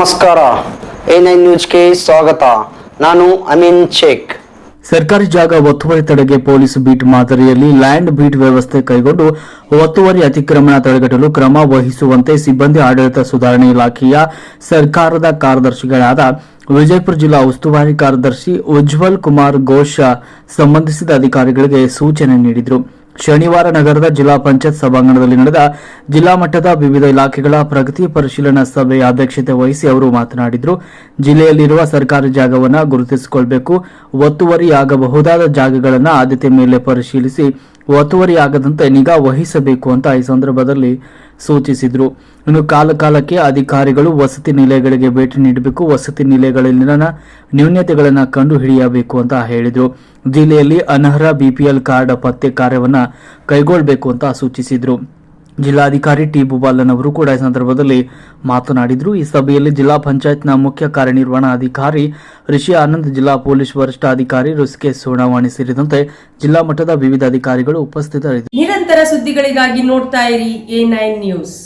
ನಮಸ್ಕಾರ, A9 ನ್ಯೂಸ್ಗೆ ಸ್ವಾಗತ. ನಾನು ಅಮೀನ್ ಶೇಖ್. ಸರ್ಕಾರಿ ಜಾಗ ಒತ್ತುವರಿ ತಡೆಗೆ ಪೊಲೀಸ್ ಬೀಟ್ ಮಾದರಿಯಲ್ಲಿ ಲ್ಯಾಂಡ್ ಬೀಟ್ ವ್ಯವಸ್ಥೆ ಕೈಗೊಂಡು ಒತ್ತುವರಿ ಅತಿಕ್ರಮಣ ತಡೆಗಟ್ಟಲು ಕ್ರಮ ವಹಿಸುವಂತೆ ಸಿಬ್ಬಂದಿ ಆಡಳಿತ ಸುಧಾರಣೆ ಇಲಾಖೆಯ ಸರ್ಕಾರದ ಕಾರ್ಯದರ್ಶಿಗಳಾದ ವಿಜಯಪುರ ಜಿಲ್ಲಾ ಉಸ್ತುವಾರಿ ಕಾರ್ಯದರ್ಶಿ ಉಜ್ವಲ್ ಕುಮಾರ್ ಘೋಷ್ ಸಂಬಂಧಿಸಿದ ಅಧಿಕಾರಿಗಳಿಗೆ ಸೂಚನೆ ನೀಡಿದರು. ಶನಿವಾರ ನಗರದ ಜಿಲ್ಲಾ ಪಂಚಾಯತ್ ಸಭಾಂಗಣದಲ್ಲಿ ನಡೆದ ಜಿಲ್ಲಾ ಮಟ್ಟದ ವಿವಿಧ ಇಲಾಖೆಗಳ ಪ್ರಗತಿ ಪರಿಶೀಲನಾ ಸಭೆಯ ಅಧ್ಯಕ್ಷತೆ ವಹಿಸಿ ಅವರು ಮಾತನಾಡಿದರು. ಜಿಲ್ಲೆಯಲ್ಲಿರುವ ಸರ್ಕಾರಿ ಜಾಗವನ್ನು ಗುರುತಿಸಿಕೊಳ್ಳಬೇಕು, ಒತ್ತುವರಿಯಾಗಬಹುದಾದ ಜಾಗಗಳನ್ನು ಆದ್ಯತೆ ಮೇಲೆ ಪರಿಶೀಲಿಸಿ ಒತ್ತುವರಿಯಾಗದಂತೆ ನಿಗಾ ವಹಿಸಬೇಕು ಅಂತ ಈ ಸಂದರ್ಭದಲ್ಲಿ ಸೂಚಿಸಿದರು. ಇನ್ನು ಕಾಲಕಾಲಕ್ಕೆ ಅಧಿಕಾರಿಗಳು ವಸತಿ ನಿಲಯಗಳಿಗೆ ಭೇಟಿ ನೀಡಬೇಕು, ವಸತಿ ನಿಲಯಗಳಲ್ಲಿನ ನ್ಯೂನತೆಗಳನ್ನು ಕಂಡು ಹಿಡಿಯಬೇಕು ಅಂತ ಹೇಳಿದರು. ಜಿಲ್ಲೆಯಲ್ಲಿ ಅನರ್ಹ ಬಿಪಿಎಲ್ ಕಾರ್ಡ್ ಪತ್ತೆ ಕಾರ್ಯವನ್ನು ಕೈಗೊಳ್ಳಬೇಕು ಅಂತ ಸೂಚಿಸಿದರು. ಜಿಲ್ಲಾಧಿಕಾರಿ ಟಿ ಭೂಪಾಲನ್ ಅವರು ಕೂಡ ಈ ಸಂದರ್ಭದಲ್ಲಿ ಮಾತನಾಡಿದರು. ಈ ಸಭೆಯಲ್ಲಿ ಜಿಲ್ಲಾ ಪಂಚಾಯತ್ನ ಮುಖ್ಯ ಕಾರ್ಯನಿರ್ವಹಣಾಧಿಕಾರಿ ರಿಷಿ ಆನಂದ್, ಜಿಲ್ಲಾ ಪೊಲೀಸ್ ವರಿಷ್ಠಾಧಿಕಾರಿ ಋಷಿಕೇಶ್ ಸೋಣವಾಣಿ ಸೇರಿದಂತೆ ಜಿಲ್ಲಾ ಮಟ್ಟದ ವಿವಿಧ ಅಧಿಕಾರಿಗಳು ಉಪಸ್ಥಿತರಿದ್ದರು. ನಿರಂತರ ಸುದ್ದಿಗಳಿಗಾಗಿ ನೋಡ್ತಾ ಇರಿ A9 ನ್ಯೂಸ್.